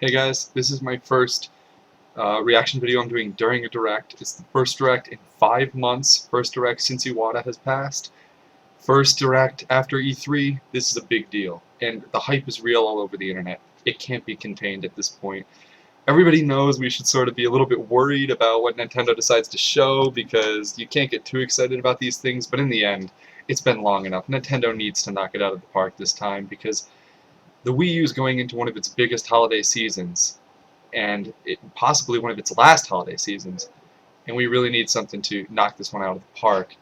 Hey guys, this is my first reaction video I'm doing during a Direct. It's the first Direct in 5 months, first Direct since Iwata has passed, first Direct after E3. This is a big deal, and the hype is real all over the internet. It can't be contained at this point. Everybody knows we should sort of be a little bit worried about what Nintendo decides to show because you can't get too excited about these things, but in the end, it's been long enough. Nintendo needs to knock it out of the park this time because the Wii U is going into one of its biggest holiday seasons, and possibly one of its last holiday seasons, and we really need something to knock this one out of the park.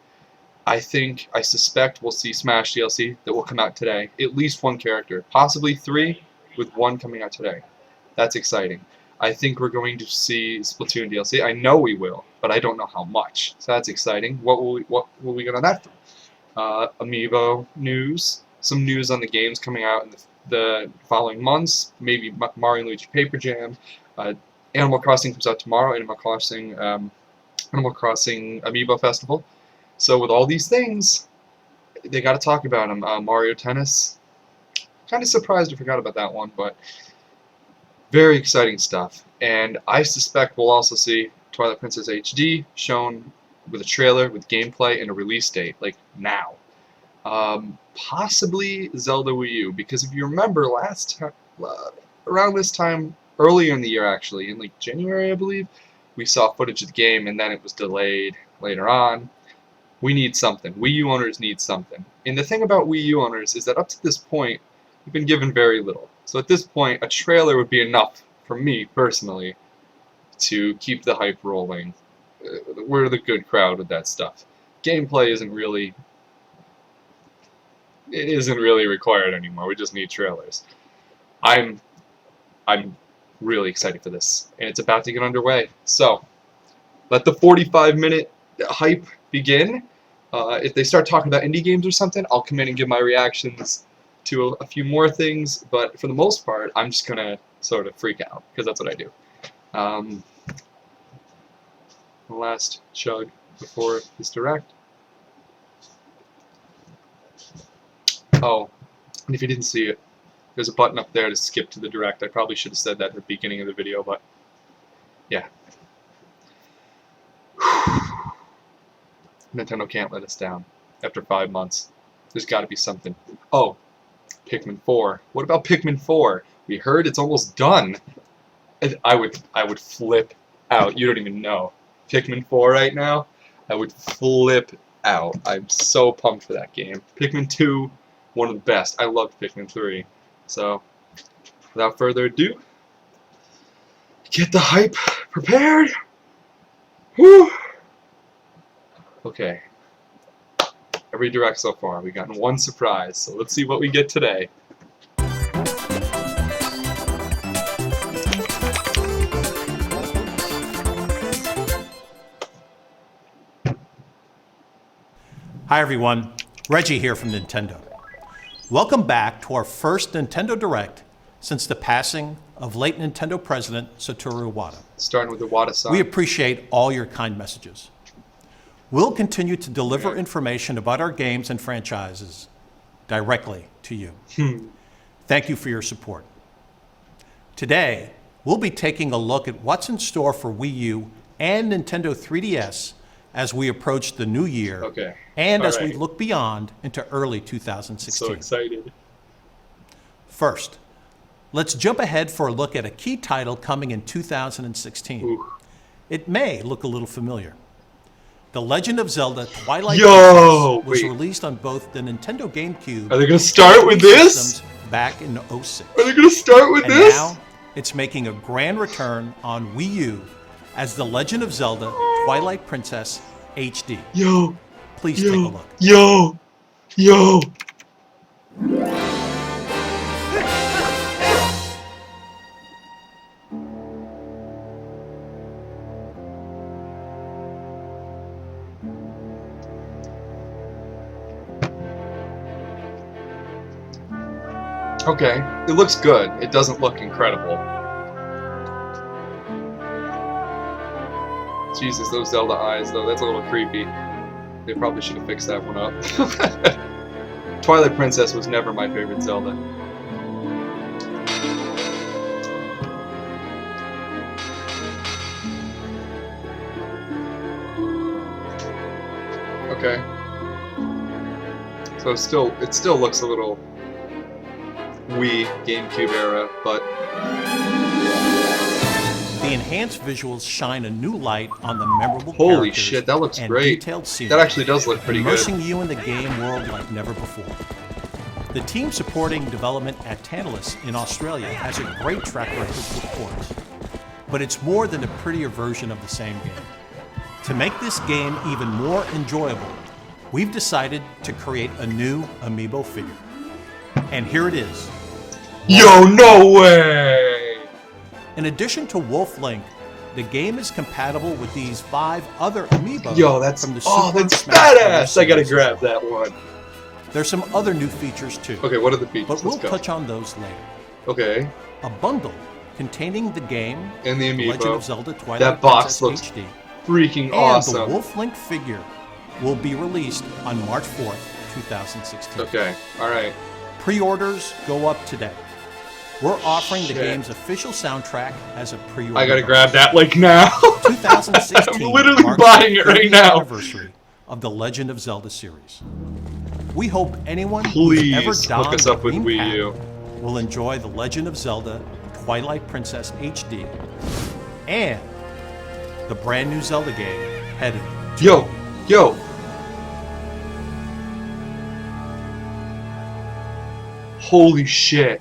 I suspect we'll see Smash DLC that will come out today. At least one character, possibly 3, with 1 coming out today. That's exciting. I think we're going to see Splatoon DLC. I know we will, but I don't know how much. So that's exciting. What will we get on that? Amiibo news. Some news on the games coming out in the following months. Maybe Mario and Luigi Paper Jam. Animal Crossing comes out tomorrow. Animal Crossing Amiibo Festival. So with all these things, they got to talk about them. Mario Tennis. Kind of surprised I forgot about that one, but very exciting stuff. And I suspect we'll also see Twilight Princess HD shown with a trailer, with gameplay, and a release date, like now. Possibly Zelda Wii U, because if you remember last time, around this time, earlier in the year actually, in like January I believe, we saw footage of the game and then it was delayed later on. We need something. Wii U owners need something. And the thing about Wii U owners is that up to this point, we've been given very little. So at this point, a trailer would be enough for me, personally, to keep the hype rolling. We're the good crowd with that stuff. Gameplay isn't really required anymore. We just need trailers. I'm really excited for this, and it's about to get underway. So, let the 45-minute hype begin. If they start talking about indie games or something, I'll come in and give my reactions to a few more things, but for the most part, I'm just gonna sort of freak out, because that's what I do. The last chug before this Direct. Oh, and if you didn't see it, there's a button up there to skip to the Direct. I probably should have said that at the beginning of the video, but yeah. Nintendo can't let us down after 5 months. There's got to be something. Oh, Pikmin 4. What about Pikmin 4? We heard it's almost done. I would flip out. You don't even know. Pikmin 4 right now, I would flip out. I'm so pumped for that game. Pikmin 2, one of the best. I loved Pikmin 3. So, without further ado, get the hype prepared. Whew. Okay. Every Direct so far, we've gotten one surprise, so let's see what we get today. Hi everyone, Reggie here from Nintendo. Welcome back to our first Nintendo Direct since the passing of late Nintendo president Satoru Iwata. Starting with the Iwata-san. We appreciate all your kind messages. We'll continue to deliver information about our games and franchises directly to you. Thank you for your support. Today, we'll be taking a look at what's in store for Wii U and Nintendo 3DS as we approach the new year, and as we look beyond into early 2016. So excited. First, let's jump ahead for a look at a key title coming in 2016. Ooh. It may look a little familiar. The Legend of Zelda Twilight Princess was released on both the Nintendo GameCube Are they gonna start with this? back in '06. Are they gonna start with this? Now, it's making a grand return on Wii U as The Legend of Zelda Twilight Princess HD. Yo. Please take a look. Yo. Okay, it looks good. It doesn't look incredible. Jesus, those Zelda eyes, though, that's a little creepy. They probably should have fixed that one up. Twilight Princess was never my favorite Zelda. Okay. So it still looks a little Wii, GameCube era, but The enhanced visuals shine a new light on the memorable holy characters shit, that looks and great. detailed scenery, That actually does look pretty immersing good. you in the game world like never before. The team supporting development at Tantalus in Australia has a great track record with ports, but it's more than a prettier version of the same game. To make this game even more enjoyable, we've decided to create a new Amiibo figure. And here it is. Yo, no way! In addition to Wolf Link, the game is compatible with these 5 other Amiibo Yo, that's from the oh, Super that's Smash Bros. badass! I gotta series. grab that one. There's some other new features too, Okay, what are the features? but we'll Let's go. touch on those later. Okay, A bundle containing the game, and the The Legend of Amiibo. Zelda Twilight That box Princess looks HD, freaking and awesome. the Wolf Link figure will be released on March 4th, 2016. Okay, alright. Pre-orders go up today. We're offering the Shit. game's official soundtrack as a pre-order. I gotta bonus. grab that like now. 2016 I'm literally marks buying the it right 30th now. Anniversary of the Legend of Zelda series. We hope anyone Please who's ever hook donned us the up with green Wii U. pack will enjoy the Legend of Zelda Twilight Princess HD and the brand new Zelda game headed to Yo, yo. Holy shit.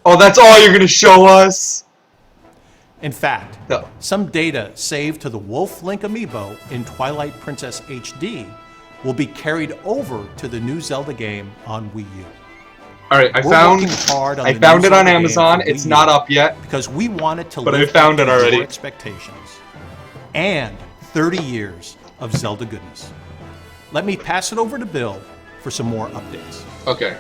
Oh, that's all you're gonna show us? In fact, No. some data saved to the Wolf Link Amiibo in Twilight Princess HD will be carried over to the new Zelda game on Wii U. Alright, I We're found working hard on I the found new it on Zelda game Amazon. for It's Wii not U up yet. because we wanted to But I live found up it to already. your expectations and 30 years of Zelda goodness. Let me pass it over to Bill for some more updates. Okay.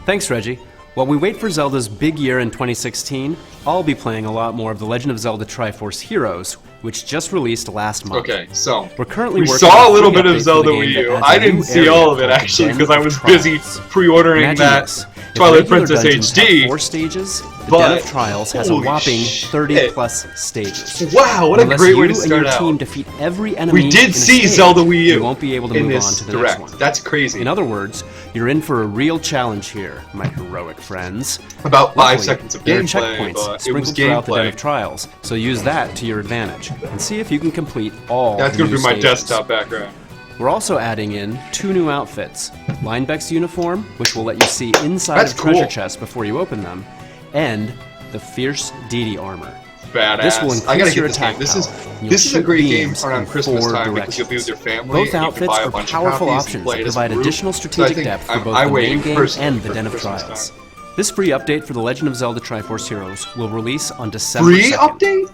Thanks, Reggie. While we wait for Zelda's big year in 2016, I'll be playing a lot more of The Legend of Zelda Triforce Heroes, which just released last month. Okay, so We're currently we working saw on a little free bit of update for Zelda the game Wii that U. adds I a didn't new see area all of it called actually Den because I of was busy Trials. pre-ordering Imagine that this. If Twilight regular Princess dungeons have HD. 4 stages, the Den but of Trials has a holy whopping shit. 30 plus stages. Wow, what a Unless great way you to and your start out. team defeat every enemy We in did a see stage, Zelda Wii U you won't be able to in move this on to the direct. next one. That's crazy. In other words, you're in for a real challenge here, my heroic friends. About 5 Luckily, seconds of there are gameplay, checkpoints but it was sprinkled throughout the Den gameplay. of Trials, so use that to your advantage and see if you can complete all That's the gonna new be my stages. desktop background. We're also adding in 2 new outfits: Linebeck's uniform, which will let you see inside That's of treasure cool. chests before you open them, and the Fierce Deity armor. Badass. This will I increase gotta your get this attack game. This is power. You'll this is a shoot great game beams around in Christmas 4 time because you'll be with your directions. family. Both and you can outfits buy a are bunch of powerful copies and options play that it as a provide group. additional So I strategic think depth for I both the wait main game personally and the for Den of Christmas Trials. time. This free update for The Legend of Zelda Triforce Heroes will release on December Free 2nd. update?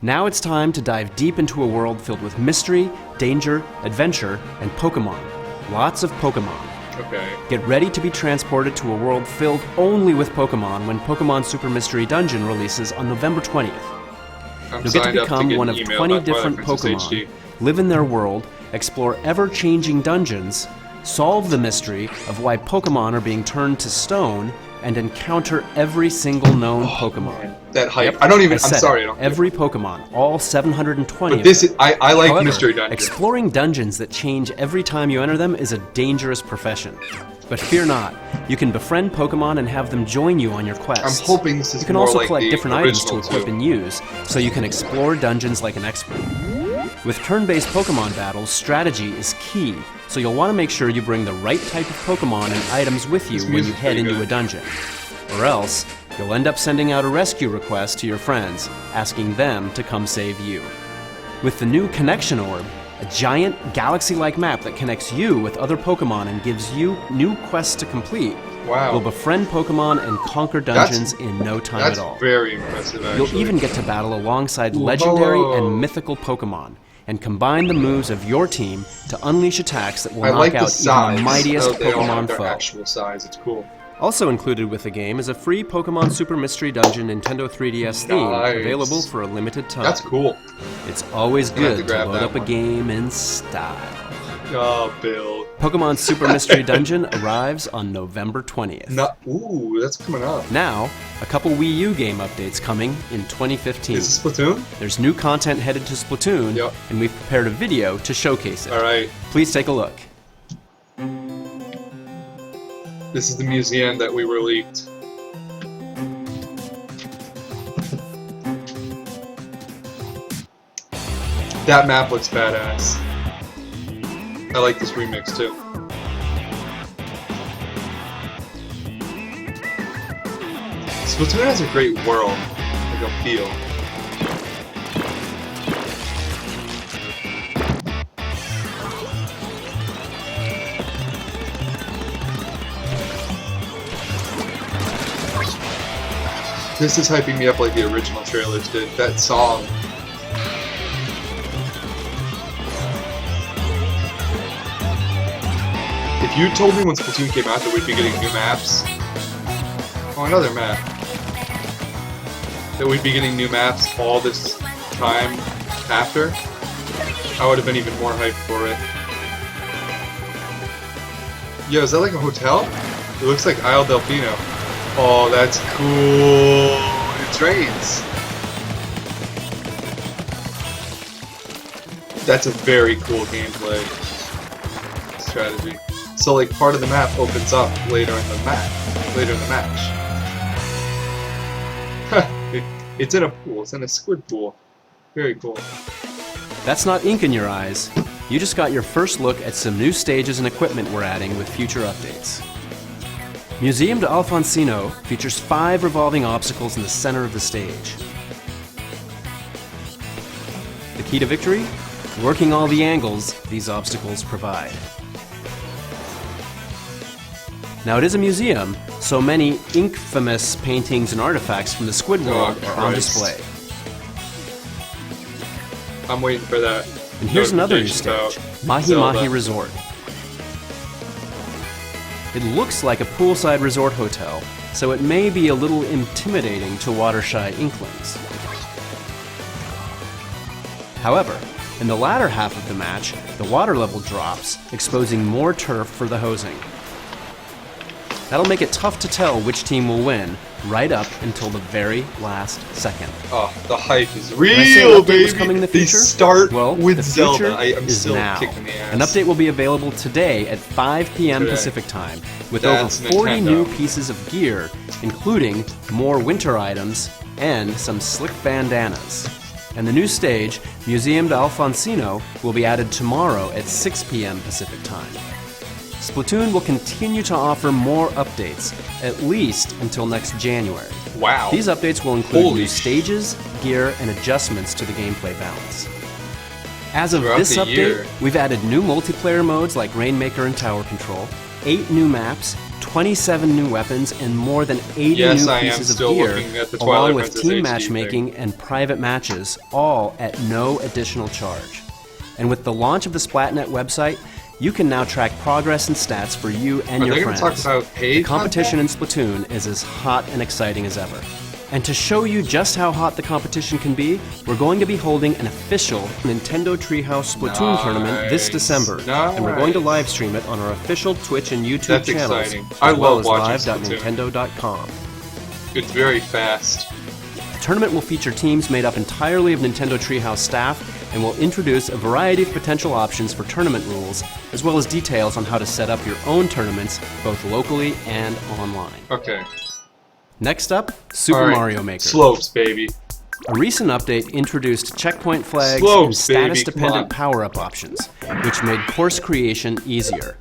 Now it's time to dive deep into a world filled with mystery, danger, adventure, and Pokemon. Lots of Pokemon. Okay. Get ready to be transported to a world filled only with Pokemon when Pokemon Super Mystery Dungeon releases on November 20th. I'm You'll get to signed up become get one of emailed 20 by different Twilight Princess Pokemon, HD. live in their world, explore ever-changing dungeons, solve the mystery of why Pokemon are being turned to stone, and encounter every single known Pokemon. That hype. Yep, I don't even. I'm said sorry. it. I don't. Every Pokemon, all 720 But of this them. is. I like However, mystery dungeons. exploring dungeons that change every time you enter them is a dangerous profession. But fear not, you can befriend Pokemon and have them join you on your quests. I'm hoping this is You can more also like collect the different items to original, equip too. and use, so you can explore dungeons like an expert. With turn-based Pokemon battles, strategy is key, so you'll want to make sure you bring the right type of Pokemon and items with you This when you music's head pretty into good. a dungeon. Or else, you'll end up sending out a rescue request to your friends, asking them to come save you. With the new Connection Orb, a giant galaxy-like map that connects you with other Pokemon and gives you new quests to complete, Wow. you'll befriend Pokemon and conquer dungeons in no time That's at all. very impressive. Actually. You'll even get to battle alongside legendary Whoa. and mythical Pokemon, and combine the moves of your team to unleash attacks that will I knock like the out size. even the mightiest Oh, they don't have Pokemon their foe. actual size. It's cool. Also included with the game is a free Pokemon Super Mystery Dungeon Nintendo 3DS theme, Nice. available for a limited time. That's cool. It's always Gonna have good to to grab load that up a one. game in style. Oh, Bill. Pokemon Super Mystery Dungeon arrives on November 20th. Ooh, that's coming up. Now, a couple Wii U game updates coming in 2015. Is this Splatoon? There's new content headed to Splatoon, Yep. and we've prepared a video to showcase it. All right. Please take a look. This is the museum that we were leaked. That map looks badass. I like this remix too. Splatoon has a great world, like a feel. This is hyping me up like the original trailers did. That song. If you told me when Splatoon came out that we'd be getting new maps... Oh, another map. That we'd be getting new maps all this time after, I would have been even more hyped for it. Yo, is that like a hotel? It looks like Isle Delfino. Oh, that's cool. It trains. That's a very cool gameplay strategy. So, like, part of the map opens up later in the match. It's in a pool. It's in a squid pool. Very cool. That's not ink in your eyes. You just got your first look at some new stages and equipment we're adding with future updates. Museum de Alfonsino features 5 revolving obstacles in the center of the stage. The key to victory? Working all the angles these obstacles provide. Now it is a museum, so many infamous paintings and artifacts from the Squid World are on display. I'm waiting for that. And here's another new stage, Mahi Zelda. Mahi Resort. It looks like a poolside resort hotel, so it may be a little intimidating to water-shy inklings. However, in the latter half of the match, the water level drops, exposing more turf for the hosing. That'll make it tough to tell which team will win, right up until the very last second. Oh, the hype is When I say an real, update baby! is coming in the They future, start well, with the Zelda. future I'm is still now. kicking the ass. An update will be available today at 5 p.m. Today. Pacific time, with That's over 40 Nintendo. new pieces of gear, including more winter items and some slick bandanas. And the new stage, Museum de Alfonsino, will be added tomorrow at 6 p.m. Pacific time. Splatoon will continue to offer more updates, at least until next January. Wow. These updates will include Holy new stages, gear, and adjustments to the gameplay balance. As of Throughout this the update, year. we've added new multiplayer modes like Rainmaker and Tower Control, 8 new maps, 27 new weapons, and more than 80 Yes, new I am pieces of still gear, looking at the along Twilight with Princess team HD matchmaking and private matches, all at no additional charge. And with the launch of the Splatnet website, you can now track progress and stats for you and Are your they gonna friends. talk about paid The competition in Splatoon is as hot and exciting as ever. And to show you just how hot the competition can be, we're going to be holding an official Nintendo Treehouse Splatoon tournament this December. And we're going to live stream it on our official Twitch and YouTube That's channels, exciting. as I well love as watching live.nintendo.com. It's very fast. The tournament will feature teams made up entirely of Nintendo Treehouse staff and will introduce a variety of potential options for tournament rules, as well as details on how to set up your own tournaments, both locally and online. Okay. Next up, Super All right. Mario Maker. Slopes, baby. A recent update introduced checkpoint flags and Slopes, baby, come on. status-dependent power-up options, which made course creation easier.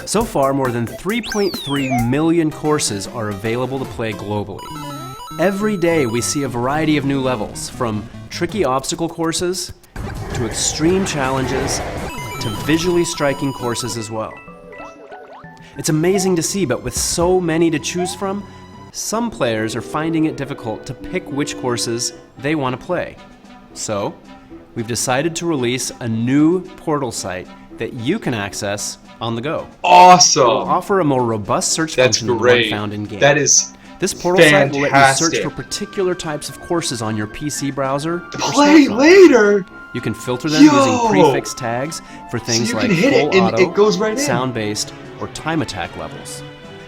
So far, more than 3.3 million courses are available to play globally. Every day, we see a variety of new levels, from tricky obstacle courses to extreme challenges to visually striking courses as well. It's amazing to see, but with so many to choose from, some players are finding it difficult to pick which courses they want to play. So, we've decided to release a new portal site that you can access on the go. Awesome. We'll offer a more robust search That's function than the great. one found in-game. That is This portal site will let you search fantastic. for particular types of courses on your PC browser or play smartphone. later. You can filter them using prefix tags for things you like can hit full it and auto, it goes right in. sound-based, or time attack levels.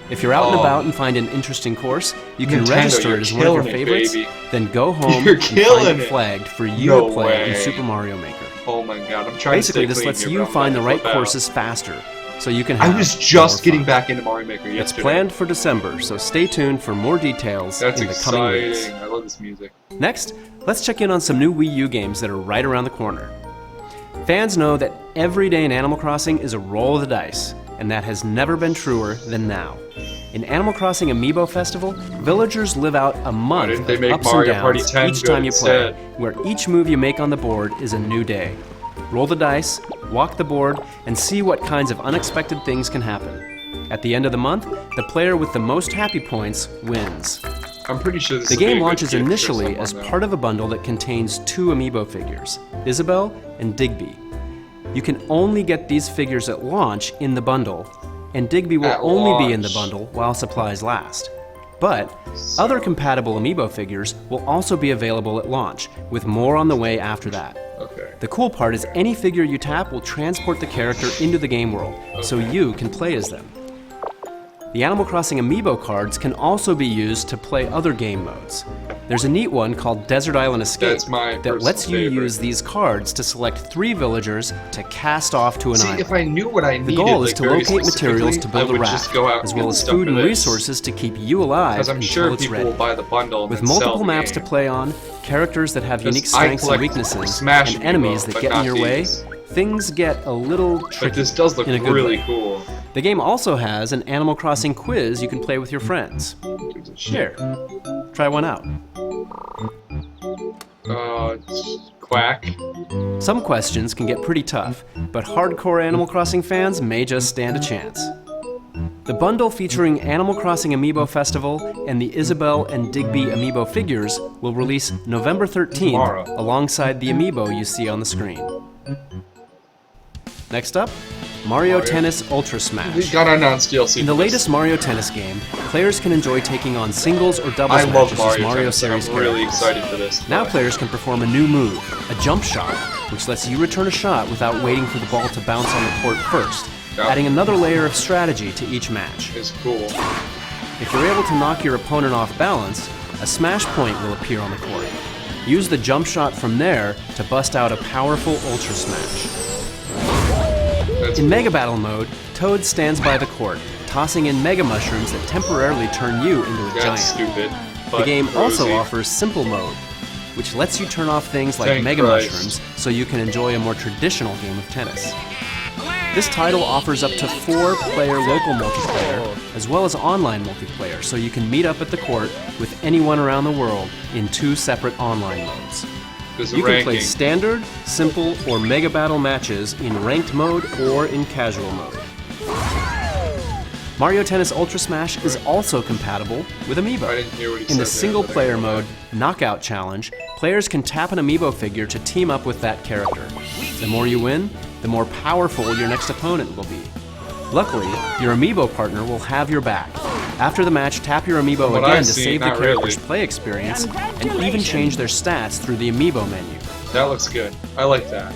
If you're out and about and find an interesting course, you can Nintendo, register you're it as one of your killing it, favorites, baby. then go home You're and find killing it it. flagged for you No to play in way. Super Mario Maker. Oh my god, I'm trying Basically, to this stay lets clean you here, but I'm find the gonna right flip out. courses faster, so you can have I was just more getting fun. back into Mario Maker yesterday. It's planned for December, so stay tuned for more details That's in the coming weeks. exciting. I love this music. Next, let's check in on some new Wii U games that are right around the corner. Fans know that every day in Animal Crossing is a roll of the dice, and that has never been truer than now. In Animal Crossing Amiibo Festival, villagers live out a month didn't they of make ups Mario and Party downs 10 each good time you play, instead? where each move you make on the board is a new day. Roll the dice, walk the board, and see what kinds of unexpected things can happen. At the end of the month, the player with the most happy points wins. I'm pretty sure this The will be a game good launches gift for initially someone, as though. part of a bundle that contains 2 Amiibo figures, Isabelle and Digby. You can only get these figures at launch in the bundle, and Digby will At only be in the launch. bundle while supplies last. But other compatible Amiibo figures will also be available at launch, with more on the way after that. Okay. The cool part is any figure you tap will transport the character into the game world, so you can play as them. The Animal Crossing Amiibo cards can also be used to play other game modes. There's a neat one called Desert Island Escape That's my that lets you personal favorite. use these cards to select 3 villagers to cast off to an See, island. if I knew what I The needed, goal is like, to very locate materials to specifically, build I a would just raft, go out as and well get as stuff food for and this. resources to keep you alive Because I'm until sure it's people ready. will buy the bundle and With then sell multiple the maps to game. play on, characters that have unique Because I strengths and collect weaknesses, Smash and enemies Amiibo, that but get in not your way, these. things get a little tricky. But this does look in a good really way. cool. The game also has an Animal Crossing quiz you can play with your friends. Gives a shit. Here, try one out. Quack. Some questions can get pretty tough, but hardcore Animal Crossing fans may just stand a chance. The bundle featuring Animal Crossing Amiibo Festival and the Isabelle and Digby Amiibo figures will release November 13th Tomorrow. alongside the Amiibo you see on the screen. Next up, Mario Tennis Ultra We Smash. got announced DLC. In the for this. latest Mario Tennis game, players can enjoy taking on singles or doubles I matches love as Mario, Mario Tennis, and Series I'm really characters. excited for this. Now players can perform a new move, a jump shot, which lets you return a shot without waiting for the ball to bounce on the court first, Yeah. adding another layer of strategy to each match. It's cool. If you're able to knock your opponent off balance, a smash point will appear on the court. Use the jump shot from there to bust out a powerful Ultra Smash. That's In Mega Battle mode, Toad stands by the court, tossing in Mega Mushrooms that temporarily turn you into a That's giant. stupid. The But game also rosy. offers Simple Mode, which lets you turn off things like Thank Mega Christ. Mushrooms so you can enjoy a more traditional game of tennis. This title offers up to 4-player local multiplayer, as well as online multiplayer, so you can meet up at the court with anyone around the world in 2 separate online modes. There's a You can ranking. play standard, simple, or Mega Battle matches in ranked mode or in casual mode. Mario Tennis Ultra Smash is also compatible with Amiibo. I didn't hear what he In the said there, single-player but I- mode, Knockout Challenge, players can tap an Amiibo figure to team up with that character. The more you win, the more powerful your next opponent will be. Luckily, your Amiibo partner will have your back. After the match, tap your Amiibo what again I've to seen, save the not character's really. play experience, and even change their stats through the Amiibo menu. That looks good. I like that.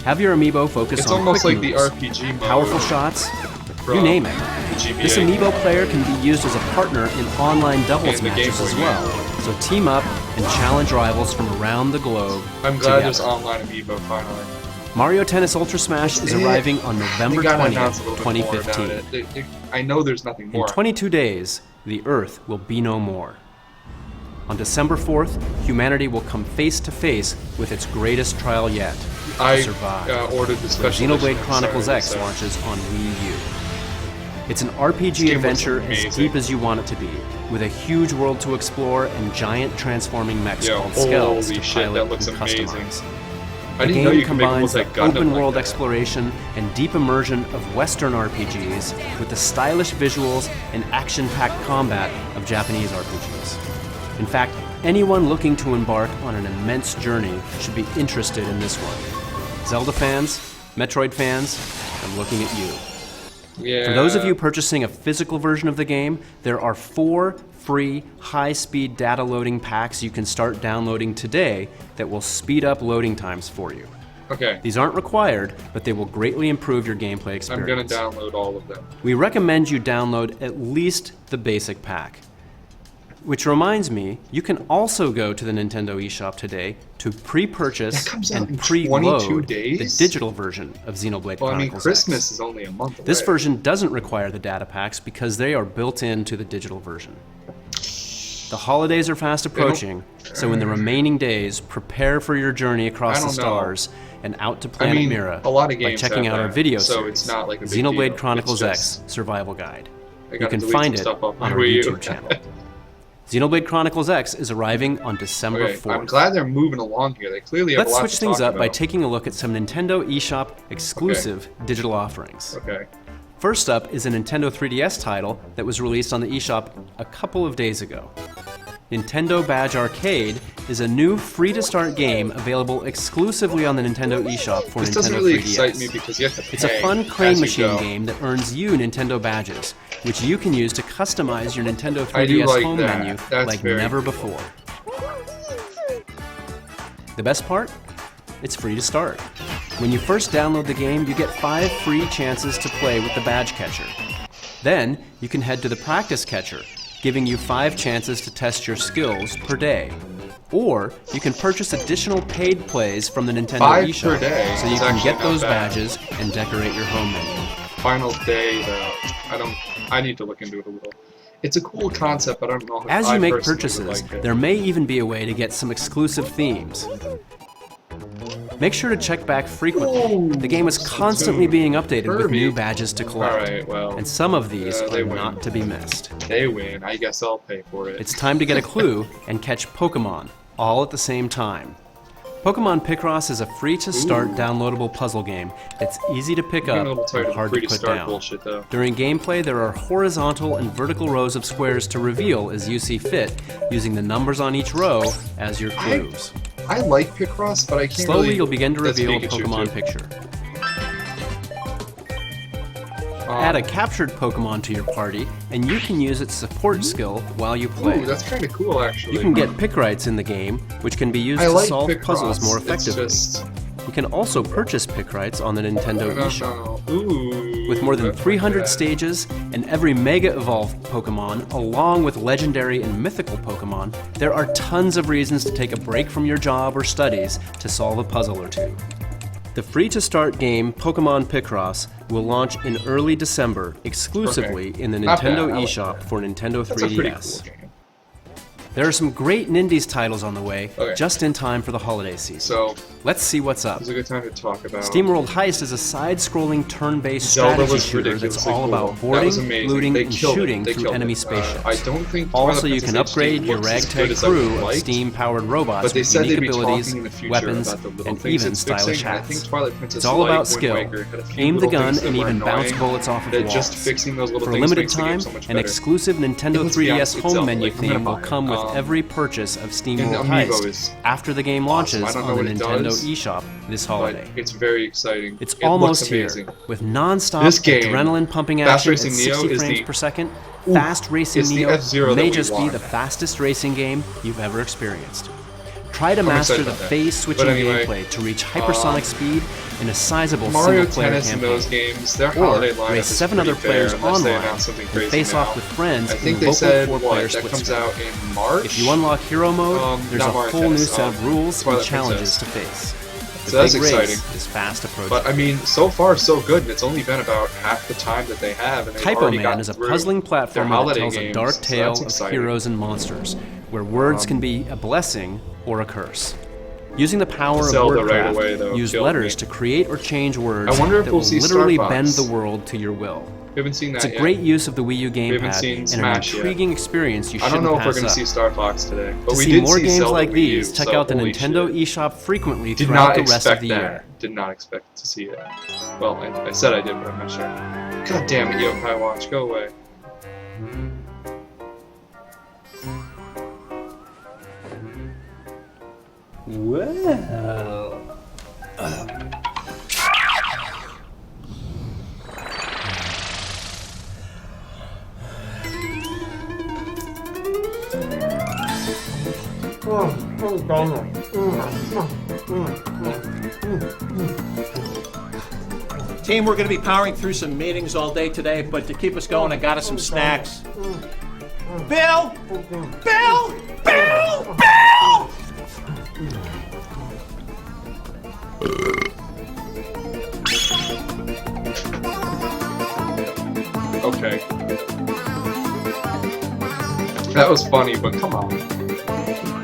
Have your Amiibo focus It's on almost quick like the moves, RPG mode. powerful shots, you from name it. GBA. This Amiibo player can be used as a partner in online doubles In the matches Game as Boy well. So team up and challenge rivals from around the globe. I'm glad together. there's online Amiibo finally. Mario Tennis Ultra Smash is arriving on November They gotta 20th, announce a little bit more about 2015. it. I know there's nothing In more. 22 days, the Earth will be no more. On December 4th, humanity will come face to face with its greatest trial yet, to I survive. ordered the When special Xenoblade edition, Chronicles sorry, X so- launches on Wii U. It's an RPG This game looks adventure as amazing. deep as you want it to be, with a huge world to explore and giant transforming mechs Yo, called skells holy to shit, pilot that looks and amazing. customize. I The didn't know game you could make one combines with the that Gundam open like world that. exploration and deep immersion of Western RPGs with the stylish visuals and action-packed combat of Japanese RPGs. In fact, anyone looking to embark on an immense journey should be interested in this one. Zelda fans, Metroid fans, I'm looking at you. Yeah. For those of you purchasing a physical version of the game, there are 4 free high-speed data loading packs you can start downloading today that will speed up loading times for you. Okay. These aren't required, but they will greatly improve your gameplay experience. I'm gonna download all of them. We recommend you download at least the basic pack. Which reminds me, you can also go to the Nintendo eShop today to pre-purchase and preload the digital version of Xenoblade Chronicles Well, I mean, Christmas X. is only a month away. This version doesn't require the data packs because they are built into the digital version. The holidays are fast approaching, so in the remaining days, prepare for your journey across the stars and out to Planet Mira a lot of by games checking have out our that, video so series, it's not like a big Xenoblade deal. Chronicles It's X just- Survival Guide. I You gotta can delete find some it stuff off my on our Wii U. YouTube channel. Xenoblade Chronicles X is arriving on December Okay, 4th. I'm glad they're moving along here. They clearly have Let's a lot switch to things talk up by about. taking a look at some Nintendo eShop exclusive digital offerings. Okay. First up is a Nintendo 3DS title that was released on the eShop a couple of days ago. Nintendo Badge Arcade is a new free-to-start game available exclusively on the Nintendo eShop for This Nintendo doesn't really 3DS. excite me because you have to pay It's a fun crane as you machine go. game that earns you Nintendo badges, which you can use to customize your Nintendo I do 3DS like home that. menu That's like very never cool. before. The best part? It's free to start. When you first download the game, you get 5 free chances to play with the badge catcher. Then, you can head to the practice catcher, giving you 5 chances to test your skills per day. Or, you can purchase additional paid plays from the Nintendo 5 per eShop, day so you is can actually get not those bad. badges and decorate your home menu. Final day, though. I need to look into it a little. It's a cool concept, but I don't know if As I you make personally would purchases, like it. there may even be a way to get some exclusive themes. Make sure to check back frequently. The game is constantly being updated with new badges to collect, Alright, well, and some of these they are win. not to be missed. They win. I guess I'll pay for it. It's time to get a clue and catch Pokemon, all at the same time. Pokemon Picross is a free-to-start downloadable puzzle game that's easy to pick I'm getting up a little tired and of hard to free to put start down. bullshit, though. During gameplay, there are horizontal and vertical rows of squares to reveal as you see fit, using the numbers on each row as your clues. I like Picross, but I can't Slowly, really... you'll begin to That's reveal Pikachu, Pokemon too. picture. Add a captured Pokemon to your party, and you can use its support skill while you play. Ooh, that's kind of cool, actually. You can get Pickrights in the game, which can be used I to like solve Picross. puzzles more It's effectively. just... You can also purchase Pickrights on the Nintendo eShop. Ooh. With more than that's 300 bad. stages and every Mega Evolved Pokemon, along with legendary and mythical Pokemon, there are tons of reasons to take a break from your job or studies to solve a puzzle or two. The free-to-start game Pokemon Picross will launch in early December exclusively in the Not bad, Nintendo I like eShop for Nintendo That's a pretty 3DS. cool game. There are some great Nindies titles on the way, Okay. just in time for the holiday season. So, Let's see what's up. it's a good time to talk about... SteamWorld Heist is a side-scrolling turn-based Zelda strategy was shooter that's ridiculously all cool. about That boarding, was amazing. looting, They and killed it. shooting They through killed enemy it. spaceships. I don't think Also, Twilight you can Princess upgrade HD your looks as ragtag good as I would crew of like, steam-powered robots but they with said unique they'd be abilities, talking in the future weapons, about the little and things even it's stylish fixing, and I hats. think Twilight Princess, It's all like about Wind skill. Waker, had a few Aim the little gun things that and were even bounce annoying, bullets off of that walls. just fixing those little For a things limited makes the game time, so much an better. exclusive Nintendo Let's be 3DS honest, it's home Zelda, menu like, I'm gonna theme will buy it. come with every purchase of and SteamWorld Amiibo Heist is after the game launches awesome. I don't know on the what it Nintendo does, eShop this but holiday. it's very exciting. It's It almost looks here, amazing. with non-stop This game, adrenaline-pumping Fast action at Racing Neo 60 is frames the- per second. Ooh, Fast Racing it's the Neo F-Zero that may we just be want. the fastest racing game you've ever experienced. Try to I'm master excited the about that. phase-switching But anyway, gameplay to reach hypersonic speed in a sizable Mario single-player Tennis and campaign. those games, their Or holiday lineup race is 7 pretty other players fair, unless they online announce something and crazy face now. off with friends I in think a they local said, 4-player what, that split comes screen. out in March? If you unlock Hero Mode, there's a not Mario whole new Tennis, set of rules and Twilight challenges Princess. to face. The So that's big race exciting. is fast approaching. But I mean, so far so good, and it's only been about half the time that they have, and they've Typo already Man gotten is a through puzzling their platformer that holiday tells a games, dark so tale that's of exciting. heroes and monsters, where words can be a blessing or a curse. Using the power Zelda of right wordcraft, away, though, use killed letters me. to create or change words I wonder if that we'll will see literally Star bend Fox. the world to your will. We haven't seen that It's a yet. great use of the Wii U haven't gamepad seen and an Smash yet. intriguing experience you I shouldn't don't know if we're pass going to up. see Star Fox today, but To we see did more see games Zelda like Wii U, these, check so out the holy Nintendo shit. eShop frequently Did throughout not the rest of expect the that. year. Did not expect to see it. Well, I said I did, but I'm not sure. God damn it, Yokai Watch, go away. Well. Oh. Team, we're going to be powering through some meetings all day today, but to keep us going, I got us some snacks. Bill! Bill! Bill! Bill! Okay. That was funny, but come on.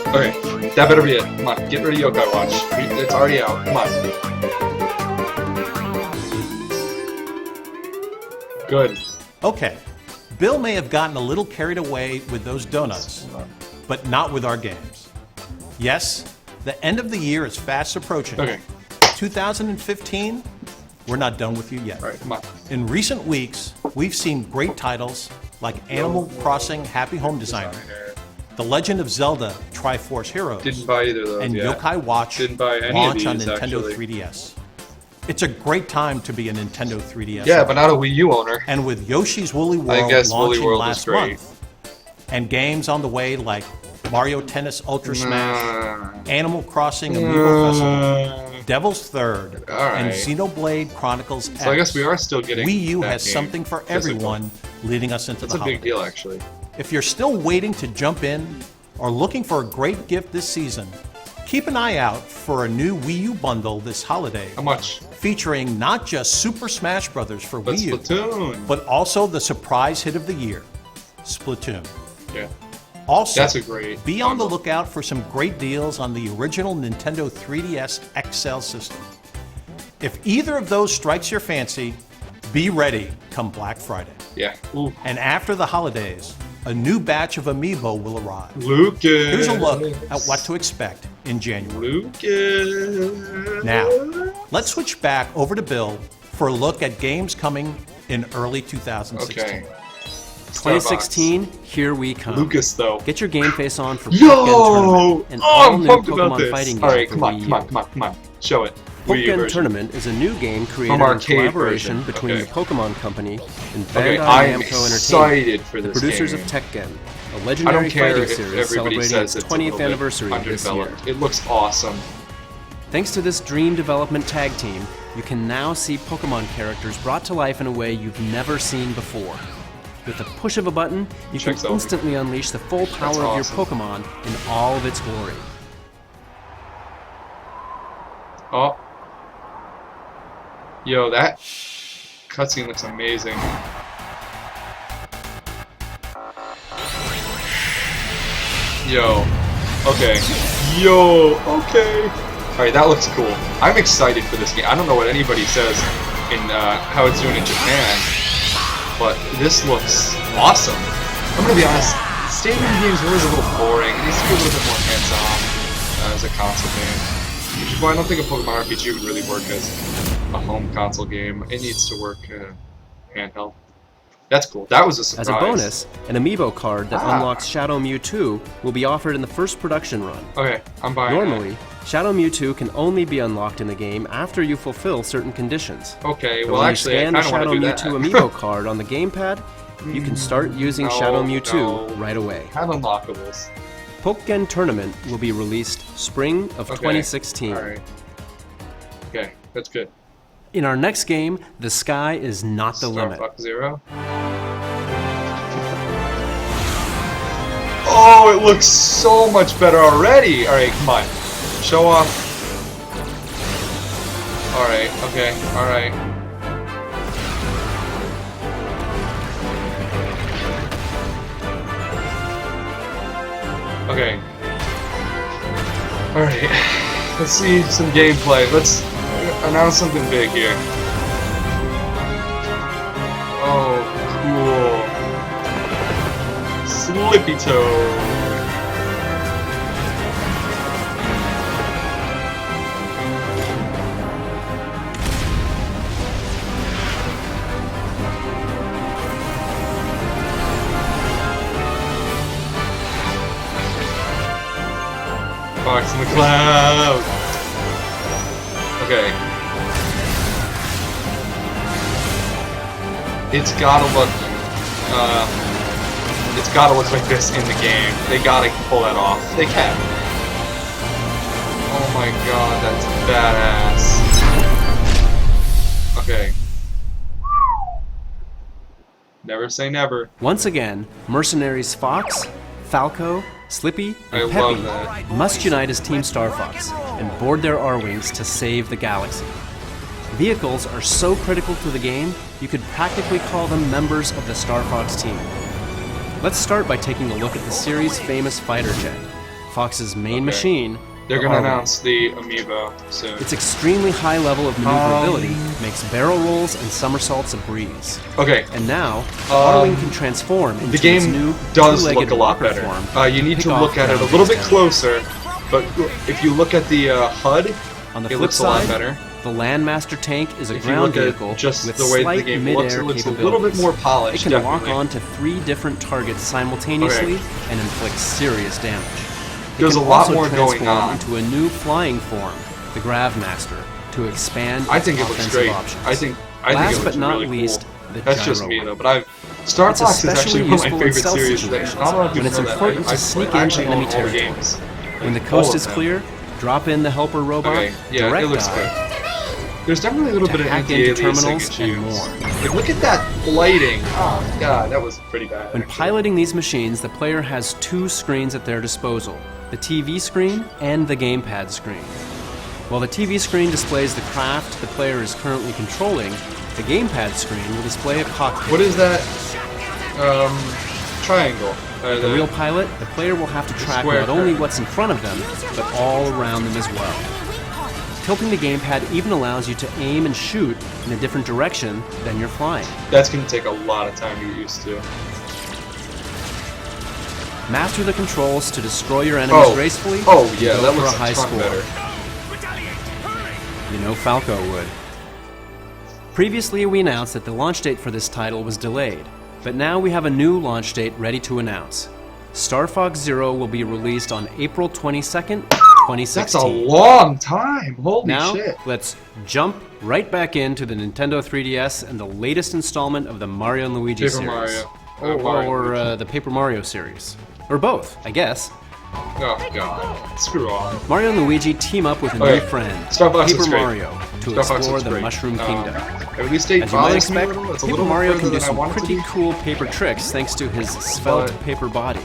Okay, that better be it. Come on, get rid of Yokai Watch. It's already out. Come on. Good. Okay, Bill may have gotten a little carried away with those donuts, but not with our games. Yes, the end of the year is fast approaching. Okay. 2015, we're not done with you yet. All right, come on. In recent weeks, we've seen great titles like Animal Crossing Happy Home Designer, The Legend of Zelda Triforce Heroes, Didn't buy either of those and yet. Yokai Watch Didn't buy any launch of on these, Nintendo actually. 3DS. It's a great time to be a Nintendo 3DS Yeah, owner. but not a Wii U owner. And with Yoshi's Woolly World guess Woolly launching World is last great. month, and games on the way like Mario Tennis Ultra Smash, Animal Crossing Amiibo Festival, Devil's Third, and Alright. Xenoblade Chronicles X. So I guess we are still getting Wii U that has game something for physical. everyone leading us into That's the a big holidays. deal, actually. If you're still waiting to jump in or looking for a great gift this season, keep an eye out for a new Wii U bundle this holiday, How much? featuring not just Super Smash Bros. For But Wii U, Splatoon. but also the surprise hit of the year, Splatoon. Yeah. Also, That's a great be on the bundle. lookout for some great deals on the original Nintendo 3DS XL system. If either of those strikes your fancy, be ready come Black Friday. Yeah. Ooh. And after the holidays, a new batch of Amiibo will arrive. Lucas. Here's a look at what to expect in January. Lucas. Now, let's switch back over to Bill for a look at games coming in early 2016. Okay. 2016, here we come. Lucas, though. Get your game face on for Yo! Pokken Tournament, an Oh, I'm all-new pumped about Pokemon this. fighting game All right, for come on, Wii come on, U. come on, come on. Show it. Wii U Pokken version. Tournament is a new game created From in arcade collaboration version, between okay. the Pokemon Company and Okay, Bandai I'm Namco Entertainment, excited for the this producers game. of Tekken, a I don't legendary care fighting if series everybody celebrating says its it's a 20th little bit anniversary this year. underdeveloped. It looks awesome. Thanks to this Dream Development tag team, you can now see Pokemon characters brought to life in a way you've never seen before. With the push of a button, you can Checks out. instantly unleash the full power of your awesome. Pokemon in all of its glory. Oh. Yo, that cutscene looks amazing. Yo. Okay. Yo. Okay. Alright, that looks cool. I'm excited for this game. I don't know what anybody says in how it's doing in Japan, but this looks awesome. I'm gonna be honest, stadium games are always a little boring. It needs to be a little bit more hands-on as a console game. Which is why I don't think a Pokemon RPG would really work as a home console game. It needs to work handheld. That's cool. That was a surprise. As a bonus, an Amiibo card that Ah. unlocks Shadow Mewtwo will be offered in the first production run. Okay, I'm buying Normally, Shadow Mewtwo can only be unlocked in the game after you fulfill certain conditions. that. Okay, But well when actually, I you scan the kind of Shadow want to do Mewtwo that. Amiibo card on the gamepad, you can start using No, Shadow Mewtwo no. right away. Have unlockables. Pokken Tournament will be released spring of Okay. 2016. Alright. Okay, that's good. In our next game, the sky is not the Star limit. Fox Zero. Oh, it looks so much better already! Alright, come on. Show off. Alright, okay, alright. Okay. Alright. Let's see some gameplay. Let's announce something big here. Oh, cool. Slippy Toe. Fox in the cloud. Okay. It's gotta look it's gotta look like this in the game. They gotta pull that off. They can. Oh my god, that's badass. Okay. Never say never. Once again, mercenaries Fox, Falco, Slippy, and I love Peppy that. must unite as Team Star Fox and board their R-Wings to save the galaxy. Vehicles are so critical to the game, you could practically call them members of the Star Fox team. Let's start by taking a look at the series' famous fighter jet, Fox's main machine. They're the gonna R-Wing. announce the Amiibo soon. Its extremely high level of maneuverability makes barrel rolls and somersaults a breeze. Okay, And now, the R-Wing can transform into the game its new does two-legged look a lot walker better. form You need pick to off look at it a ground little bit based closer, but if you look at the HUD, On the it flip looks a lot side, better. the Landmaster tank is a If you ground look vehicle at just with the way the slight game looks, mid-air it looks a capabilities. little bit more polished, It can definitely. lock on to 3 different targets simultaneously and inflict serious damage. It There's can a lot also more going transform on. into a new flying form, the Gravmaster, to expand I its think it looks offensive great. options. I think Last it looks but not really least, cool. the That's just gyro me wing. though, but Star It's Fox is especially actually one of my useful in favorite stealth series. situations, I don't know if you when it's know that. important to sneak into actually enemy own all the territory. games. When the All coast of is them. clear, drop in the helper robot, Okay, yeah, direct it looks dive, good. There's definitely a little to bit of hack into anti-aliasing terminals and issues. more. Like, look at that lighting. Oh god, that was pretty bad. When actually. piloting these machines, the player has 2 screens at their disposal, the TV screen and the gamepad screen. While the TV screen displays the craft the player is currently controlling, the gamepad screen will display a cockpit. What is that? Triangle. Like a real pilot, the player will have to track square not only curve. what's in front of them, but all around them as well. Tilting the gamepad even allows you to aim and shoot in a different direction than you're flying. That's gonna take a lot of time to get used to. Master the controls to destroy your enemies gracefully. Oh yeah, and go that for looks a high ton score. better. You know Falco would. Previously, we announced that the launch date for this title was delayed, but now we have a new launch date ready to announce. Star Fox Zero will be released on April 22nd, 2016. That's a long time. Holy Now, shit. let's jump right back into the Nintendo 3DS and the latest installment of the Mario and Luigi Paper series. Mario. Or the Paper Mario series. Or both, I guess. Oh god. Screw off. Mario and Luigi team up with a Okay, new friend, Star Fox Paper looks great. Mario, to Star Fox explore looks the great. Mushroom Kingdom. Release date As you might bothers me a expect, little. It's a Paper little Mario further can do than I some wanted to pretty be. cool paper tricks thanks to his svelte But, paper body.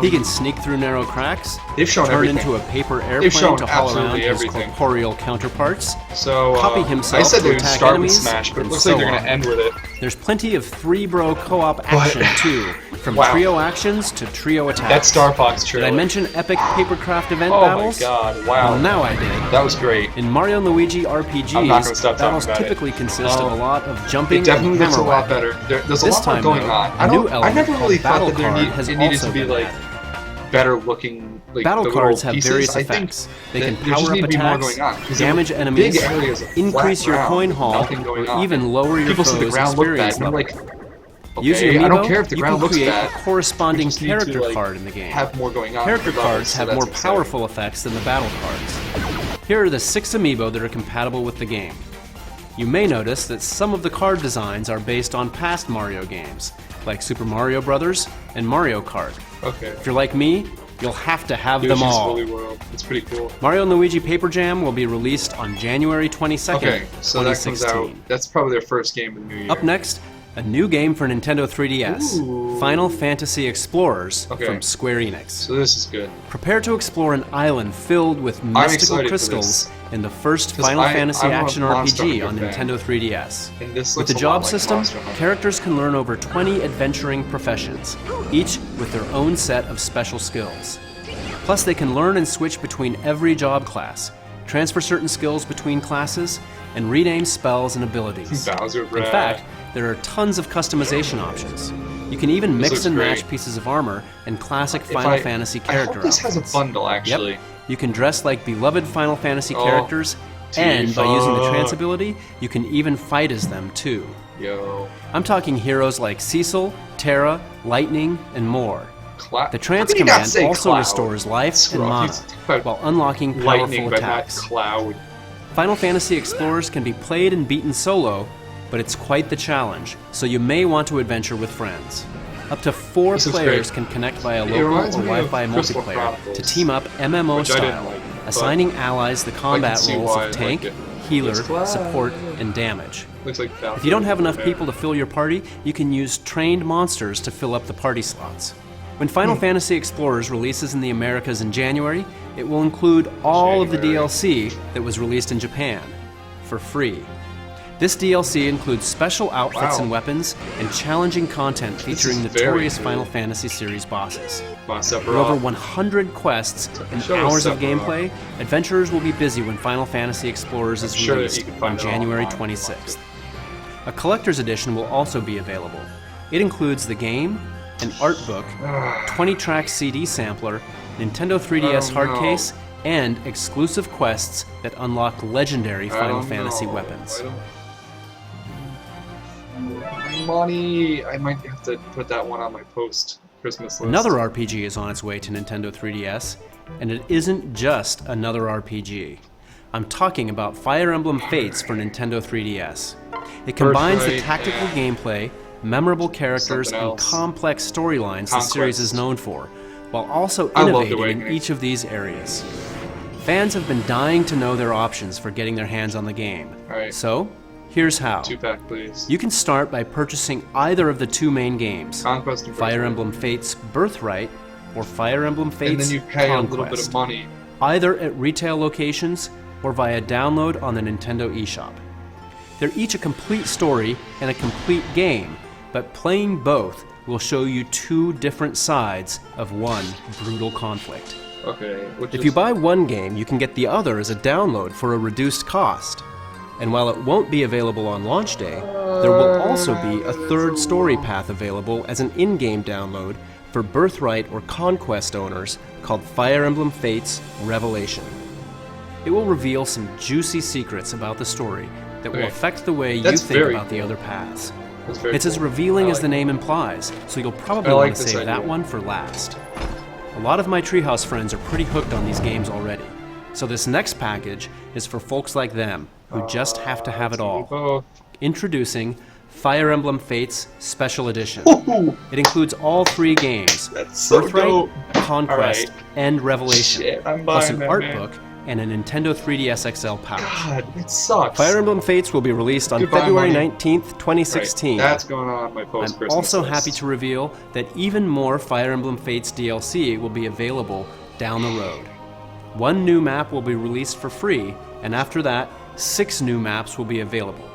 He can sneak through narrow cracks, They've shown turn everything. into a paper shown airplane to haul around absolutely his everything. corporeal counterparts, So, copy himself I said to they would attack start enemies, with Smash, but it and looks so like they're on. gonna end with it. There's plenty of 3-bro co-op action too, from Wow. trio actions to trio attacks. That Star Fox trailer. Did I mention epic papercraft event Oh battles? my god, wow. Well, now I did. That was great. In Mario and Luigi RPGs, I'm not gonna stop talking battles about it. typically consist of a lot of jumping It definitely and looks a hammer lot whacking. better. There's a This lot more time, going though, on. a new I element never really called thought that Battle Card has it needed also to be been like added. better looking. Like, Battle the cards little have pieces. various I think effects. They can that there just power up need to be more attacks, going on, 'cause damage there were enemies, big areas of increase flat your ground, coin haul, nothing going or on. even lower your People say the foe's ground looked bad, experience and I'm level. like, Using okay, Amiibo, I don't care if the you ground can looks create bad. a corresponding We just need character to, like, card in the game. have more going on. Character with levels, cards so have that's more exciting. powerful effects than the battle cards. Here are the 6 Amiibo that are compatible with the game. You may notice that some of the card designs are based on past Mario games, like Super Mario Bros. And Mario Kart. Okay. If you're like me, you'll have to have them Yoshi's all. Woolly World. It's pretty cool. Mario & Luigi Paper Jam will be released on January 22nd, Okay, so that comes 2016. out. That's probably their first game of the new year. Up next, a new game for Nintendo 3DS, Ooh. Final Fantasy Explorers Okay. from Square Enix. So this is good. Prepare to explore an island filled with mystical excited for crystals this. in the first 'Cause Final I'm Fantasy a action Monster RPG Hunter on fan. Nintendo 3DS. And this With looks the a lot job like system, Monster Hunter. characters can learn over 20 adventuring professions, each with their own set of special skills. Plus, they can learn and switch between every job class, transfer certain skills between classes, and rename spells and abilities. Bowser In Brad. fact, there are tons of customization options. You can even This mix looks and great. match pieces of armor and classic If Final I- Fantasy I character hope this has a outfits. bundle, actually. Yep. You can dress like beloved Final Fantasy Oh, characters, and by using the Tifa. trance ability, you can even fight as them too. Yo. I'm talking heroes like Cecil, Terra, Lightning, and more. The trance How can you not command say also Cloud? restores life Screw and off. mana, He's about while unlocking powerful Lightning, but not attacks. Cloud. Final Fantasy Explorers can be played and beaten solo, but it's quite the challenge, so you may want to adventure with friends. Up to 4 This is players great. can connect via It local or reminds me of Wi-Fi Crystal multiplayer Chronicles, to team up MMO which I didn't style, like, but assigning allies the combat see roles why I of tank, like it. healer, It's class. support, and damage. Looks like If you don't have enough people to fill your party, you can use trained monsters to fill up the party slots. When Final Fantasy Explorers releases in the Americas in January, it will include all of the DLC that was released in Japan for free. This DLC includes special outfits Wow. and weapons and challenging content featuring is very notorious cool. Final Fantasy series bosses. Come on, With Sephiroth. over 100 quests and Show us hours of Sephiroth. gameplay, adventurers will be busy when Final Fantasy Explorers is sure that released you can on find it January online. 26th. A collector's edition will also be available. It includes the game, an art book, 20-track CD sampler, Nintendo 3DS Oh, hard no. case, and exclusive quests that unlock legendary Final Fantasy weapons. Money. I might have to put that one on my post-Christmas list. Another RPG is on its way to Nintendo 3DS, and it isn't just another RPG. I'm talking about Fire Emblem Fates for Nintendo 3DS. It combines the Birthright tactical and gameplay, memorable characters, something and else. complex storylines the series is Conquest. known for, while also I loved innovating in Awakening. each of these areas. Fans have been dying to know their options for getting their hands on the game. Alright. So, here's how. 2-pack, please. You can start by purchasing either of the 2 main games, Conquest and Fire Birthright. Emblem Fates Birthright or Fire Emblem Fates And then you pay Conquest, a little bit of money. either at retail locations or via download on the Nintendo eShop. They're each a complete story and a complete game, but playing both will show you 2 different sides of one brutal conflict. Okay. If you buy one game, you can get the other as a download for a reduced cost. And while it won't be available on launch day, there will also be a third story path available as an in-game download for Birthright or Conquest owners called Fire Emblem Fates Revelation. It will reveal some juicy secrets about the story that will Okay. affect the way you That's think very about the cool. other paths. That's very It's as cool. revealing I as like the it. name implies, so you'll probably I like want to this save that idea. one for last. A lot of my Treehouse friends are pretty hooked on these games already, so this next package is for folks like them who just have to have it all. Both. Introducing Fire Emblem Fates Special Edition. Ooh, It includes all 3 games, that's so Birthright, dope. Conquest, Alright. and Revelation, Shit, I'm plus buying an that, art man. book and a Nintendo 3DS XL pouch. God, it sucks. Fire Emblem Fates will be released on Goodbye, February money. 19th, 2016. Right, that's going on my I'm post-Christmas also list. happy to reveal that even more Fire Emblem Fates DLC will be available down the road. 1 new map will be released for free, and after that, 6 new maps will be available.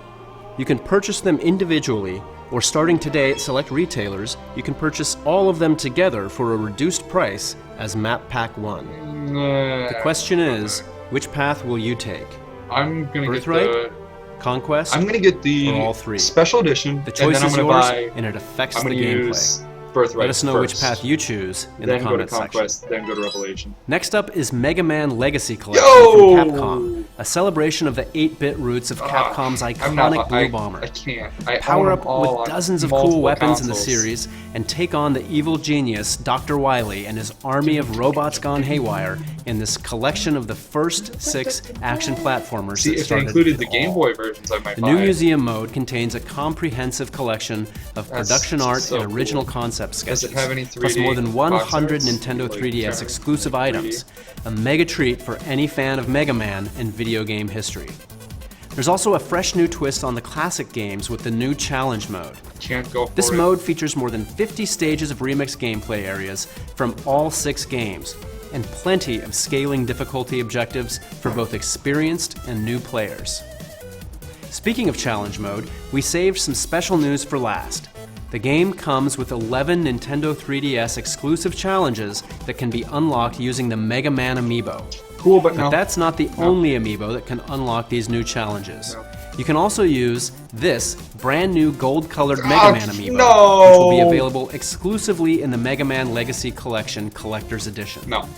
You can purchase them individually, or starting today at select retailers, you can purchase all of them together for a reduced price as Map Pack 1. The question is, which path will you take? I'm gonna Birthright? get Conquest? I'm gonna get the Or all 3? special edition, The and choice then is I'm gonna yours, buy. and it affects I'm the gonna gameplay. use Birthright Let us know which first, path you choose in then the go to comments section. Conquest, then go to Revelation. Next up is Mega Man Legacy Collection Yo! from Capcom, a celebration of the 8-bit roots of Capcom's I'm iconic not, Blue Bomber. I can't. I Power own up them all with on dozens of multiple cool weapons in the consoles. series and take on the evil genius Dr. Wily and his army of robots gone haywire in this collection of the first 6 action platformers See, that if they started included it the all. Game Boy versions, I might The buy new it. museum mode contains a comprehensive collection of That's production art so and original cool. concept Does sketches, it have any plus 3D more than 100 box arts? Nintendo Like 3DS turn exclusive 3D? items, a mega treat for any fan of Mega Man and video game history. There's also a fresh new twist on the classic games with the new challenge mode. Can't go for This it. mode features more than 50 stages of remix gameplay areas from all 6 games, and plenty of scaling difficulty objectives for both experienced and new players. Speaking of challenge mode, we saved some special news for last. The game comes with 11 Nintendo 3DS exclusive challenges that can be unlocked using the Mega Man Amiibo. Cool, but But no. that's not the only amiibo that can unlock these new challenges. No. You can also use this brand new gold-colored Mega Ah, Man amiibo, no! which will be available exclusively in the Mega Man Legacy Collection Collector's Edition. No.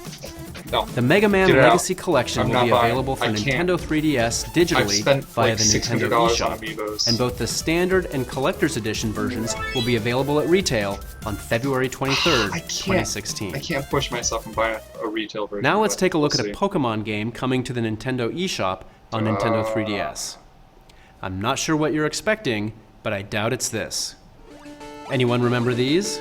No. The Mega Man Get it out. Legacy Collection I'm will not be buying it. available for I can't. Nintendo 3DS I've digitally spent via like the Nintendo $600 on eShop, Amiibos. and both the standard and collector's edition versions will be available at retail on February 23rd, I can't. 2016. I can't push myself and buy a retail version. Now let's but take a look we'll at a see. Pokemon game coming to the Nintendo eShop on Nintendo 3DS. I'm not sure what you're expecting, but I doubt it's this. Anyone remember these?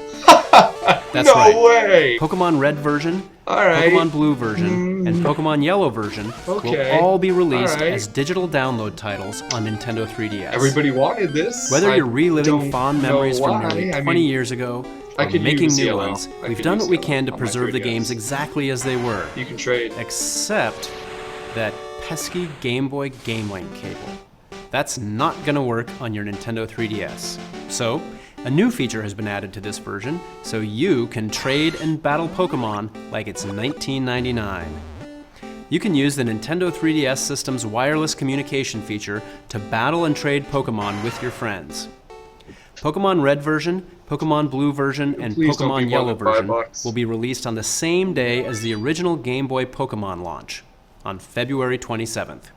That's no right. way! Pokemon Red version, Alright. Pokemon Blue version, and Pokemon Yellow version Okay. will all be released Alright. as digital download titles on Nintendo 3DS. Everybody wanted this. Whether I you're reliving don't fond know memories from why. nearly I 20 mean, years ago, I or could making use new Yellow. ones, I we've could done use what we Yellow can to on my preserve the 3DS. games exactly as they were. You can trade. Except that pesky Game Boy Game Link cable. That's not gonna work on your Nintendo 3DS. So, a new feature has been added to this version, so you can trade and battle Pokemon like it's 1999. You can use the Nintendo 3DS system's wireless communication feature to battle and trade Pokemon with your friends. Pokemon Red version, Pokemon Blue version, and Please don't be Pokemon more Yellow than $5 version will be released on the same day as the original Game Boy Pokemon launch, on February 27th.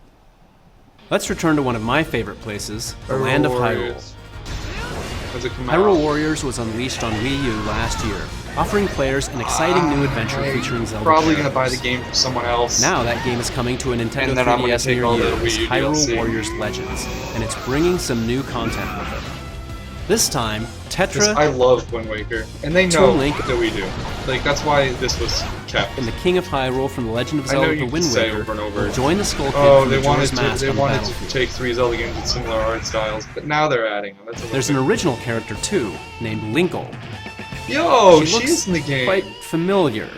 Let's return to one of my favorite places, the land of Hyrule. Warriors. Does it come out? Hyrule Warriors was unleashed on Wii U last year, offering players an exciting new adventure featuring Zelda Probably gonna buy characters. the game from someone else. Now that game is coming to a Nintendo And then I'm gonna 3DS take near all you the as Wii U Hyrule DLC. Warriors Legends, and it's bringing some new content with it. This time, Tetra I love Wind Waker, and they know Toon Link- that we do. Like that's why this was kept. and the King of Hyrule from The Legend of I know Zelda: you The can Wind say Waker over and over. will join the Skull Kid Oh, from they wanted Majora's to. Mask They on wanted to Battlefield. take 3 Zelda games with similar art styles, but now they're adding them. That's a There's an little original character too, named Linkle. bit- Yo, She looks she's in the game. quite familiar.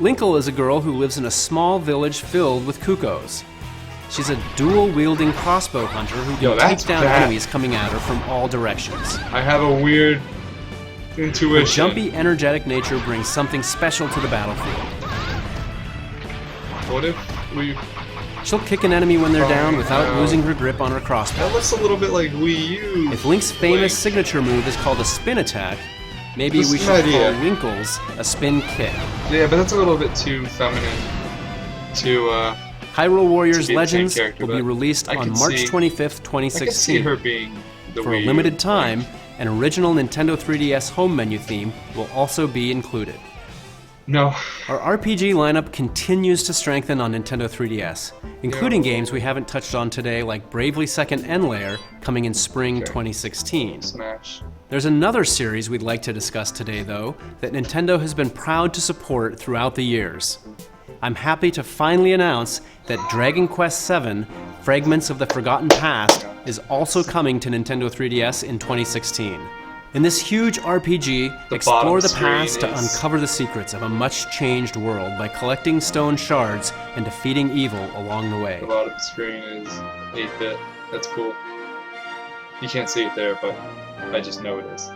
Linkle is a girl who lives in a small village filled with cuckoos. She's a dual-wielding crossbow hunter who Yo, can that's take down bad. enemies coming at her from all directions. I have a weird Her intuition. jumpy, energetic nature brings something special to the battlefield. What if we? She'll kick an enemy when they're Oh, down without no. losing her grip on her crossbow. That looks a little bit like Wii U. If Link's famous Link. signature move is called a spin attack, maybe That's we an should idea. call Winkle's a spin kick. Yeah, but that's a little bit too feminine. To Hyrule Warriors be the same Legends character, will be but released I on can March see- 25th, I can see 2016. her being the For Wii a U limited time, Link. an original Nintendo 3DS home menu theme will also be included. No. Our RPG lineup continues to strengthen on Nintendo 3DS, including games we haven't touched on today like Bravely Second End Layer coming in spring 2016. Smash. There's another series we'd like to discuss today, though, that Nintendo has been proud to support throughout the years. I'm happy to finally announce that Dragon Quest VII Fragments of the Forgotten Past is also coming to Nintendo 3DS in 2016. In this huge RPG, explore bottom the past screen to is- uncover the secrets of a much-changed world by collecting stone shards and defeating evil along the way. The bottom screen is 8-bit. That's cool. You can't see it there, but I just know it is.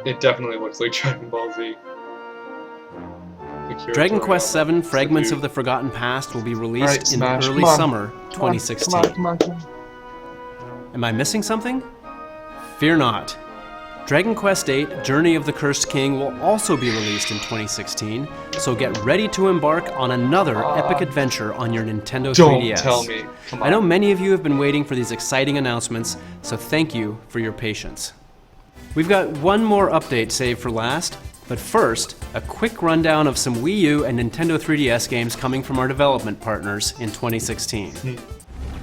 It definitely looks like Dragon Ball Z. Dragon Quest VII Fragments dude. of the Forgotten Past will be released Alright, in Smash, early come on. summer 2016. Come on. Am I missing something? Fear not. Dragon Quest VIII Journey of the Cursed King will also be released in 2016, so get ready to embark on another epic adventure on your Nintendo Don't 3DS. tell me. Come on. I know many of you have been waiting for these exciting announcements, so thank you for your patience. We've got one more update saved for last, but first, a quick rundown of some Wii U and Nintendo 3DS games coming from our development partners in 2016.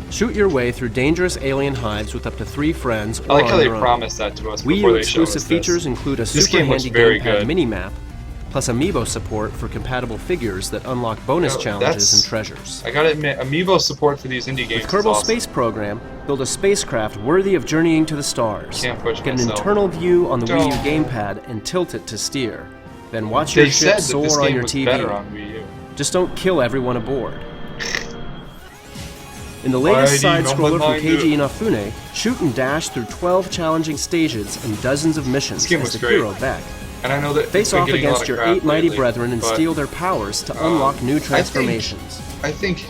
Shoot your way through dangerous alien hives with up to 3 friends or I like how on they your own. promised that to us Wii before U they showed us exclusive this. features include a This super game looks handy very gamepad good. mini-map, plus Amiibo support for compatible figures that unlock bonus Yo, challenges that's- and treasures. I gotta admit, Amiibo support for these indie games With Kerbal is awesome. Space Program, build a spacecraft worthy of journeying to the stars. Can't push Get an myself. internal view on the Wii U Don't. gamepad and tilt it to steer. Then watch They your ship said that this soar on game your was TV. better on Wii U. Just don't kill everyone aboard. In the Why latest do you side-scroller not from mind Keiji it? Inafune, shoot and dash through 12 challenging stages and dozens of missions This game as was the great. hero Beck. And I know that Face it's been off getting a lot against of your crap 8 mighty lately, brethren and but, steal their powers to unlock new transformations. I think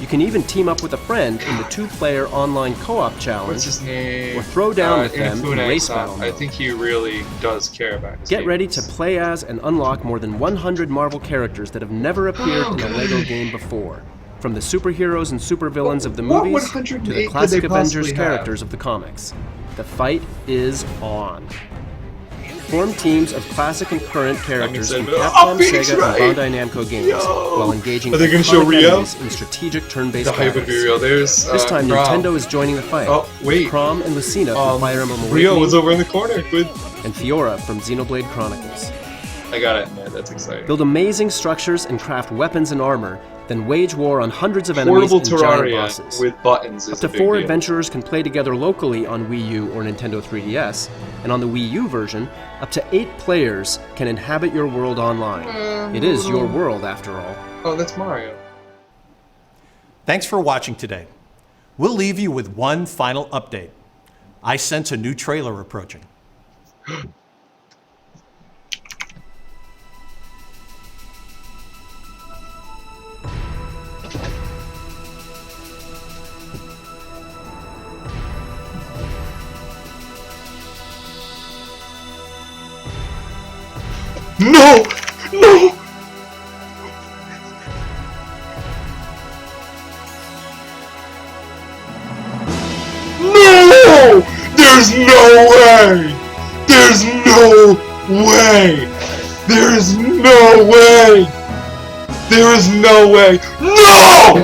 You can even team up with a friend in the 2-player online co-op challenge. what's his name? Or throw down with them in Inafune race San. battle I mode. think he really does care about his Get ready games. to play as and unlock more than 100 Marvel characters that have never appeared in a LEGO game before. From the superheroes and supervillains of the What movies 108 to the could classic they Avengers possibly have? characters of the comics. The fight is on. form teams of classic and current characters from Oh, Capcom, Phoenix Sega, Wright! and Bandai Namco games, while engaging Are they gonna show iconic Rio? enemies in strategic turn-based The hype would be battles. real. There's This time, Prom. Nintendo is joining the fight. Oh, wait. Prom and Lucina from Fire Emblem Rio was Awakening, over in the corner with. and Fiora from Xenoblade Chronicles. I gotta admit, that's exciting. Build amazing structures and craft weapons and armor, then wage war on hundreds of enemies Portable and giant Terraria bosses. with buttons is Up to a big 4 deal. adventurers can play together locally on Wii U or Nintendo 3DS, and on the Wii U version, up to 8 players can inhabit your world online. It is your world, after all. Oh, that's Mario. Thanks for watching today. We'll leave you with one final update. I sense a new trailer approaching. No! No! No! There's no way! There's no way! There is no way! There is no way! No!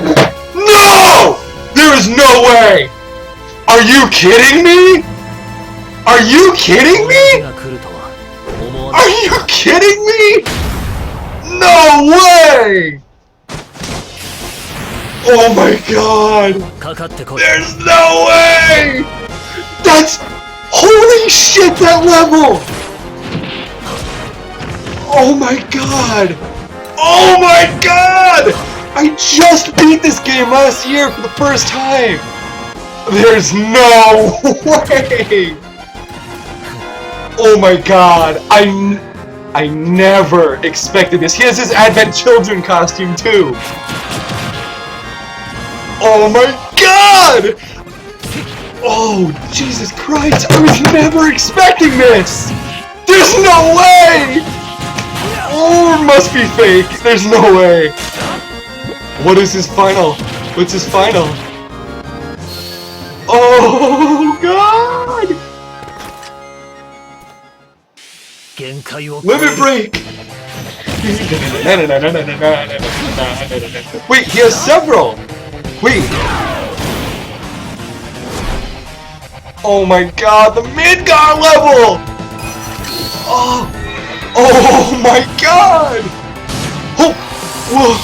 No! There is no way! Are you kidding me? Are you kidding me? Are you kidding me? No way! Oh my god! There's no way! That's... Holy shit, that level! Oh my god! Oh my god! I just beat this game last year for the first time! There's no way! Oh my god, I never expected this. He has his Advent Children costume too! Oh my god! Oh, Jesus Christ, I was never expecting this! There's no way! Oh, it must be fake. There's no way. What is his final? What's his final? Oh, God! Limit break! Wait, he has several! Wait! Oh my god, the Midgar level! Oh! Oh my god! Oh! Whoa!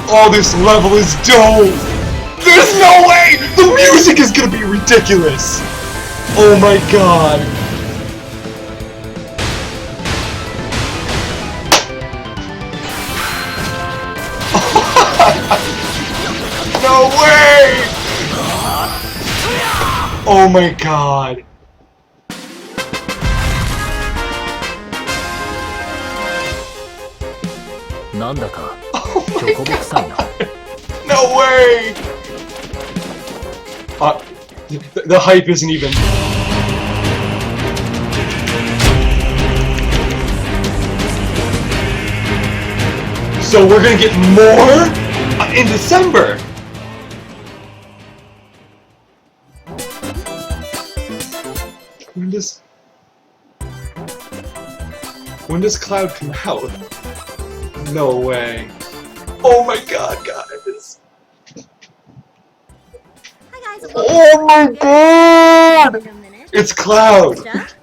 Oh, this level is dope! There's no way! The music is gonna be ridiculous! Oh my god! No way! Oh my god! No way! The hype isn't even. So we're gonna get more in December. When does Cloud come out? No way. Oh my god, guys. Hi guys. Oh my god! It's Cloud.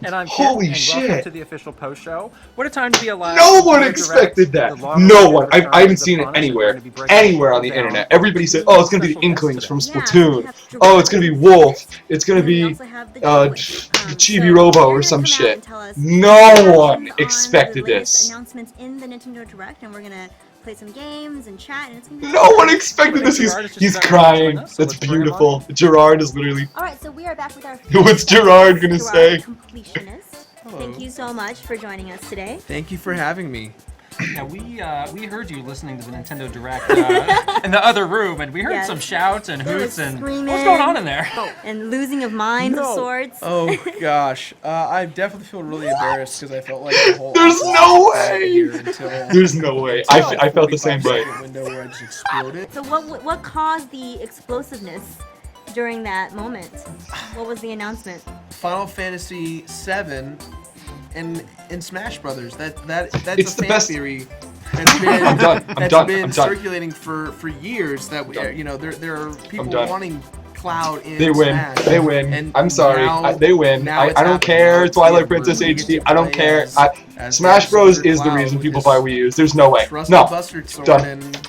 And I'm Holy Kit, and shit. welcome to the official post show. What a time to be alive. No one Direct, expected that. the long No awaited one. I return haven't of the seen it promise we're anywhere. going to be breaking Anywhere on the down. internet. Everybody said, oh, it's gonna be the Special Inklings guest from today. Splatoon. Oh, it's gonna be Wolf. It's gonna be Chibi Robo or some shit. No one expected this. Announcements in the Nintendo Direct, and we're gonna play some games and chat, and it's gonna be No one expected this. He's crying. That's beautiful. Gerard is literally. All right, so we are back with our. What's Gerard gonna say? Completionist. Thank you so much for joining us today. Thank you for having me. Yeah, we heard you listening to the Nintendo Direct in the other room, and we heard Yes. some shouts and There was hoots and screaming. what's going on in there? And losing of minds of sorts. Oh gosh, I definitely feel really embarrassed because I felt like the whole. There's office no was way! here until There's no way. I felt the same way. 45-second window where I just exploded. So what caused the explosiveness during that moment? What was the announcement? Final Fantasy VII in Smash Brothers. That's It's a the fan best. theory. That's been, I'm done. I'm that's done. been I'm done. circulating for years. That we, Done. you know, there are people done. wanting Cloud in They win. Smash. They win. And I'm sorry. now- They win. now I it's don't happening. care. Now Twilight we're Princess gonna get HD. to I don't play care. as Smash Bros Soldier is the Cloud reason with people his buy Wii U's. There's no way. Trusty No. Buster Sword Done. and